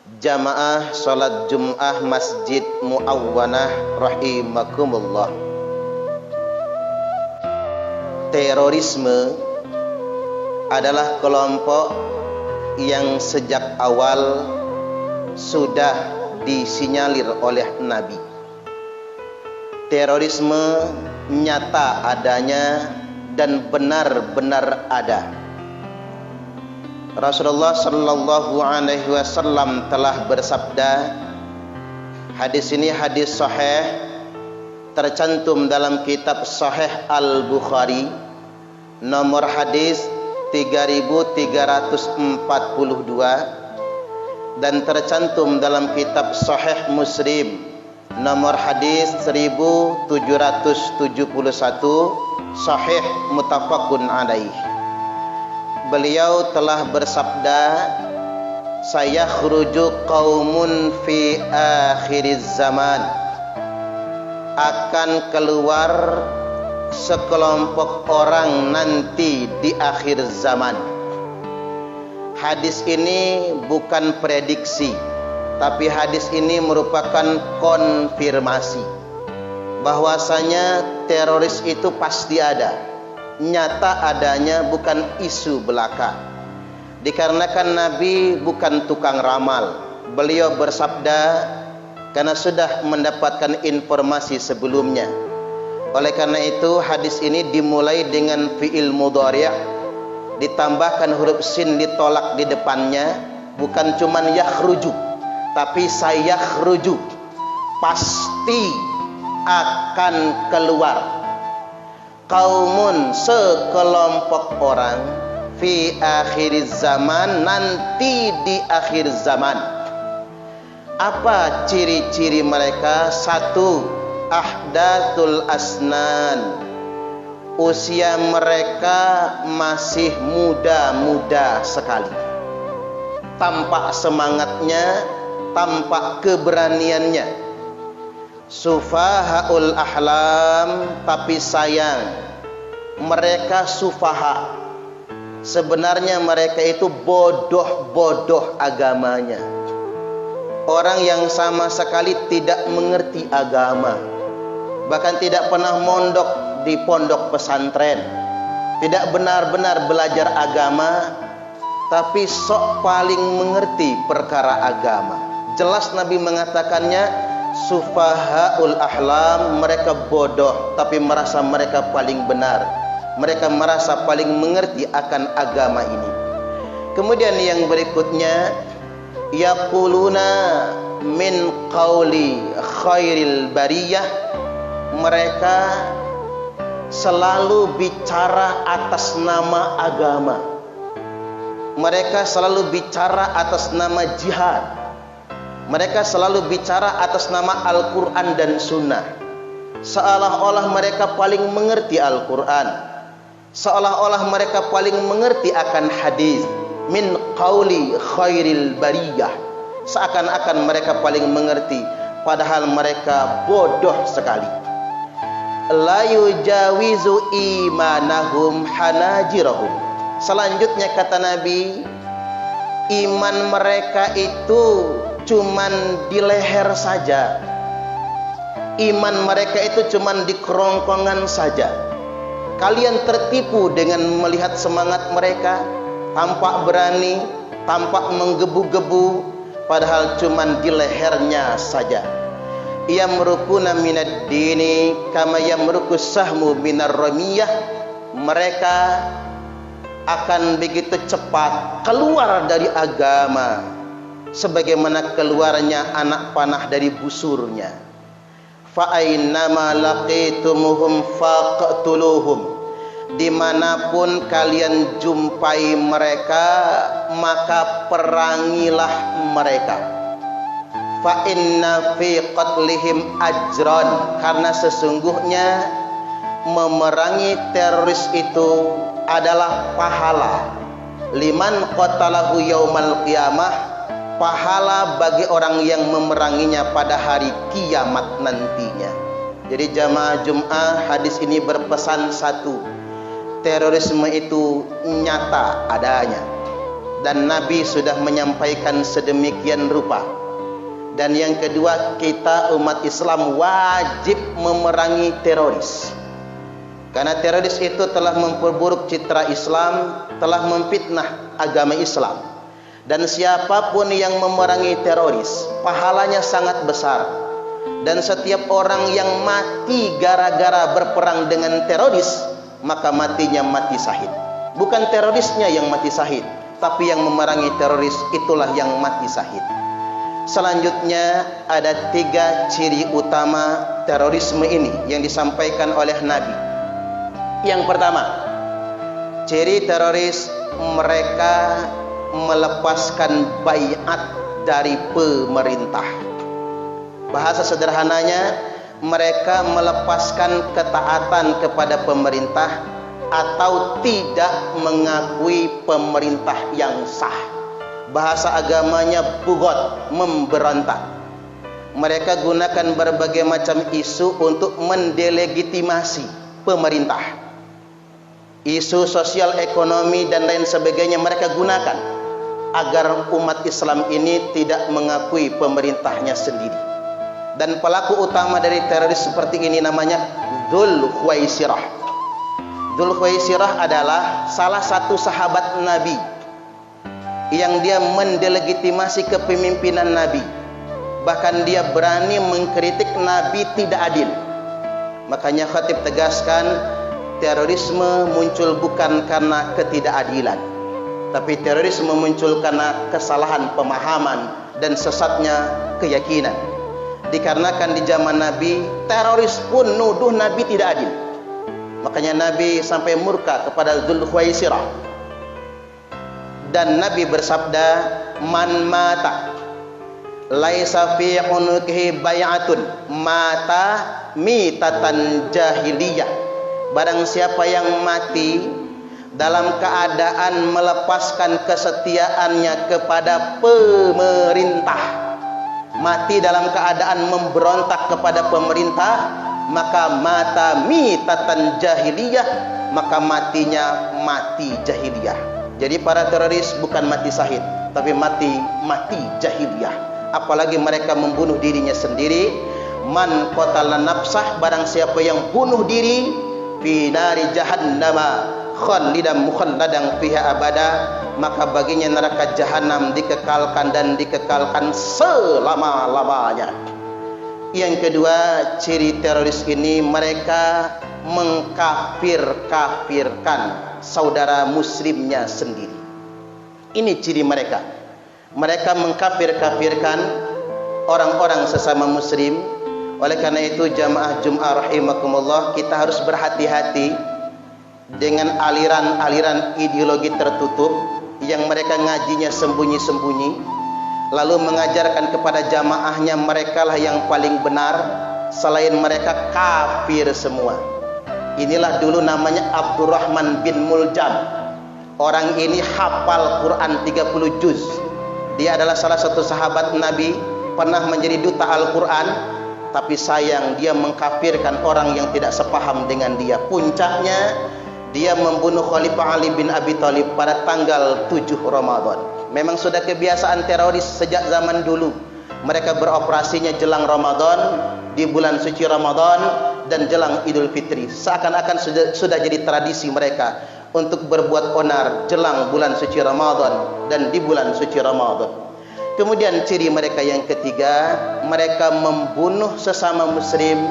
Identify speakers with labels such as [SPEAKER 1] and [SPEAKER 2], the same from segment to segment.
[SPEAKER 1] Jamaah salat Jum'ah Masjid Muawwanah rahimakumullah. Terorisme adalah kelompok yang sejak awal sudah disinyalir oleh Nabi. Terorisme nyata adanya dan benar-benar ada. Rasulullah sallallahu alaihi wasallam telah bersabda, hadis ini hadis sahih, tercantum dalam kitab Sahih Al-Bukhari, nomor hadis 3342, dan tercantum dalam kitab Sahih Muslim, nomor hadis 1771, sahih muttafaqun alaih. Beliau telah bersabda, sayakhruju qaumun fi akhiriz zaman, akan keluar sekelompok orang nanti di akhir zaman. Hadis ini bukan prediksi, tapi hadis ini merupakan konfirmasi bahwasanya teroris itu pasti ada, nyata adanya, bukan isu belaka. Dikarenakan Nabi bukan tukang ramal, beliau bersabda karena sudah mendapatkan informasi sebelumnya. Oleh karena itu hadis ini dimulai dengan fi'il mudhari', ditambahkan huruf sin ditolak di depannya, bukan cuman yakhruju, tapi sayakhruju, pasti akan keluar. Qaumun, sekelompok orang, fi akhiriz zaman, nanti di akhir zaman. Apa ciri-ciri mereka? Satu, ahdatul asnan, usia mereka masih muda-muda sekali. Tampak semangatnya, tampak keberaniannya. Sufahaul ahlam, tapi sayang mereka sufaha. Sebenarnya mereka itu bodoh-bodoh agamanya. Orang yang sama sekali tidak mengerti agama, bahkan tidak pernah mondok di pondok pesantren, tidak benar-benar belajar agama, tapi sok paling mengerti perkara agama. Jelas Nabi mengatakannya, sufahaul ahlam, mereka bodoh tapi merasa mereka paling benar, mereka merasa paling mengerti akan agama ini. Kemudian yang berikutnya, yaquluna min qauli khairil bariyah, mereka selalu bicara atas nama agama, mereka selalu bicara atas nama jihad, mereka selalu bicara atas nama Al-Quran dan Sunnah. Seolah-olah mereka paling mengerti Al-Quran, seolah-olah mereka paling mengerti akan hadis. Min qauli khairil bariyah, seakan-akan mereka paling mengerti, padahal mereka bodoh sekali. La yujawizu imanahum hanajirahum. Selanjutnya kata Nabi, iman mereka itu cuman di leher saja, iman mereka itu cuman di kerongkongan saja. Kalian tertipu dengan melihat semangat mereka, tampak berani, tampak menggebu-gebu, padahal cuman di lehernya saja. Yamrukuna minad dini kama yamrukus sahmu minar ramiyah. Mereka akan begitu cepat keluar dari agama sebagaimana keluarnya anak panah dari busurnya. Fa ainnama laqitumuhum faqtuluhum, dimanapun kalian jumpai mereka, maka perangilah mereka. Fa inna fi qatlihim ajran, karena sesungguhnya memerangi teroris itu adalah pahala. Liman qatalahu yaumal qiyamah, pahala bagi orang yang memeranginya pada hari kiamat nantinya. Jadi jamaah Jum'ah, hadis ini berpesan satu, terorisme itu nyata adanya, dan Nabi sudah menyampaikan sedemikian rupa. Dan yang kedua, kita umat Islam wajib memerangi teroris. Karena teroris itu telah memperburuk citra Islam, telah memfitnah agama Islam. Dan siapapun yang memerangi teroris, pahalanya sangat besar. Dan setiap orang yang mati gara-gara berperang dengan teroris, maka matinya mati syahid. Bukan terorisnya yang mati syahid, tapi yang memerangi teroris itulah yang mati syahid. Selanjutnya ada 3 ciri utama terorisme ini yang disampaikan oleh Nabi. Yang pertama, ciri teroris, mereka melepaskan baiat dari pemerintah. Bahasa sederhananya, mereka melepaskan ketaatan kepada pemerintah atau tidak mengakui pemerintah yang sah. Bahasa agamanya bugot, memberontak. Mereka gunakan berbagai macam isu untuk mendelegitimasi pemerintah. Isu sosial, ekonomi dan lain sebagainya mereka gunakan agar umat Islam ini tidak mengakui pemerintahnya sendiri. Dan pelaku utama dari teroris seperti ini namanya Dzul Khuwaisirah. Dzul Khuwaisirah adalah salah satu sahabat Nabi yang dia mendelegitimasi kepemimpinan Nabi. Bahkan dia berani mengkritik Nabi tidak adil. Makanya Khatib tegaskan, terorisme muncul bukan karena ketidakadilan, tapi terorisme muncul karena kesalahan pemahaman dan sesatnya keyakinan. Dikarenakan di zaman Nabi, teroris pun nuduh Nabi tidak adil. Makanya Nabi sampai murka kepada Dzul Khuwaisirah. Dan Nabi bersabda, man mata laisa fi unuqihi bai'atun mata mitatan jahiliyah. Barang siapa yang mati dalam keadaan melepaskan kesetiaannya kepada pemerintah, mati dalam keadaan memberontak kepada pemerintah, maka mata mitatan jahiliyah, maka matinya mati jahiliyah. Jadi para teroris bukan mati syahid, tapi mati jahiliyah. Apalagi mereka membunuh dirinya sendiri. Man qatala nafsah, barang siapa yang bunuh diri, fi nari jahannama khalidan mukhalladan fiha abada, maka baginya neraka jahanam dikekalkan dan dikekalkan selama-lamanya. Yang kedua, ciri teroris ini, mereka mengkafir-kafirkan saudara muslimnya sendiri. Ini ciri mereka. Mereka mengkafir-kafirkan orang-orang sesama muslim. Oleh karena itu, jamaah Jum'ah rahimakumullah, kita harus berhati-hati dengan aliran-aliran ideologi tertutup yang mereka ngajinya sembunyi-sembunyi, lalu mengajarkan kepada jamaahnya mereka lah yang paling benar, selain mereka kafir semua. Inilah dulu namanya Abdurrahman bin Muljam. Orang ini hafal Quran 30 juz. Dia adalah salah satu sahabat Nabi, pernah menjadi duta Al-Quran, tapi sayang dia mengkafirkan orang yang tidak sepaham dengan dia. Puncaknya, dia membunuh Khalifah Ali bin Abi Thalib pada tanggal 7 Ramadan. Memang sudah kebiasaan teroris sejak zaman dulu. Mereka beroperasinya jelang Ramadan, di bulan suci Ramadan, dan jelang Idul Fitri. Seakan-akan sudah jadi tradisi mereka untuk berbuat onar jelang bulan suci Ramadan dan di bulan suci Ramadan. Kemudian ciri mereka yang ketiga, mereka membunuh sesama muslim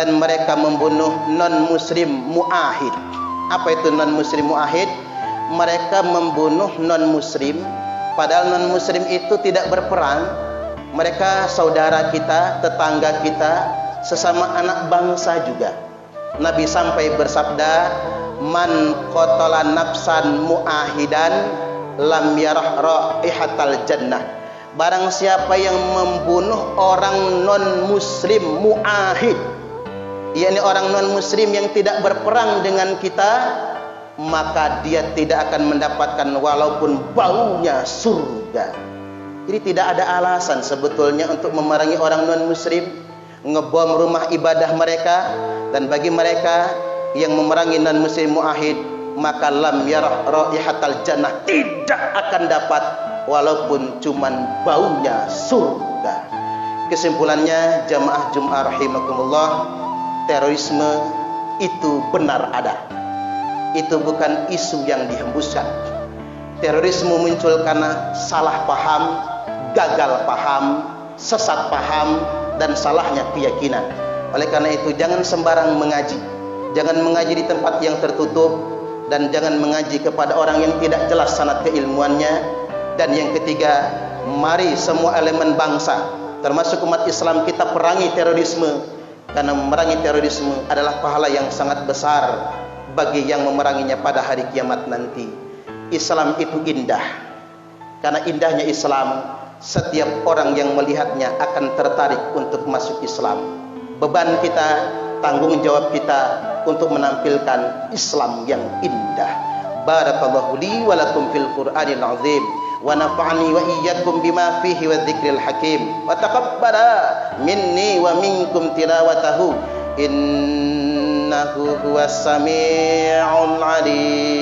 [SPEAKER 1] dan mereka membunuh non-muslim mu'ahid. Apa itu non-muslim mu'ahid? Mereka membunuh non-muslim, padahal non-muslim itu tidak berperang. Mereka saudara kita, tetangga kita, sesama anak bangsa juga. Nabi sampai bersabda, man qatala nafsan mu'ahidan lam yarah raihatal jannah. Barang siapa yang membunuh orang non-muslim mu'ahid, yakni orang non-muslim yang tidak berperang dengan kita, maka dia tidak akan mendapatkan walaupun baunya surga. Jadi tidak ada alasan sebetulnya untuk memerangi orang non-muslim, ngebom rumah ibadah mereka. Dan bagi mereka yang memerangi non-muslim mu'ahid, maka lam yarah raihatal jannah, tidak akan dapat walaupun cuman baunya surga. Kesimpulannya, jamaah Jumat rahimakumullah, terorisme itu benar ada. Itu bukan isu yang dihembuskan. Terorisme muncul karena salah paham, gagal paham, sesat paham, dan salahnya keyakinan. Oleh karena itu, jangan sembarang mengaji. Jangan mengaji di tempat yang tertutup, dan jangan mengaji kepada orang yang tidak jelas sanad keilmuannya. Dan yang ketiga, mari semua elemen bangsa, termasuk umat Islam, kita perangi terorisme. Karena memerangi terorisme adalah pahala yang sangat besar bagi yang memeranginya pada hari kiamat nanti. Islam itu indah. Karena indahnya Islam, setiap orang yang melihatnya akan tertarik untuk masuk Islam. Beban kita, tanggung jawab kita untuk menampilkan Islam yang indah. Barakallahu li wa lakum fil Qur'anil azim, wa nafa'ani wa iyyakum bima fihi wa dzikril hakim, wa taqabbala minni wa minkum tilawatahu innahu huwas sami'ul alim.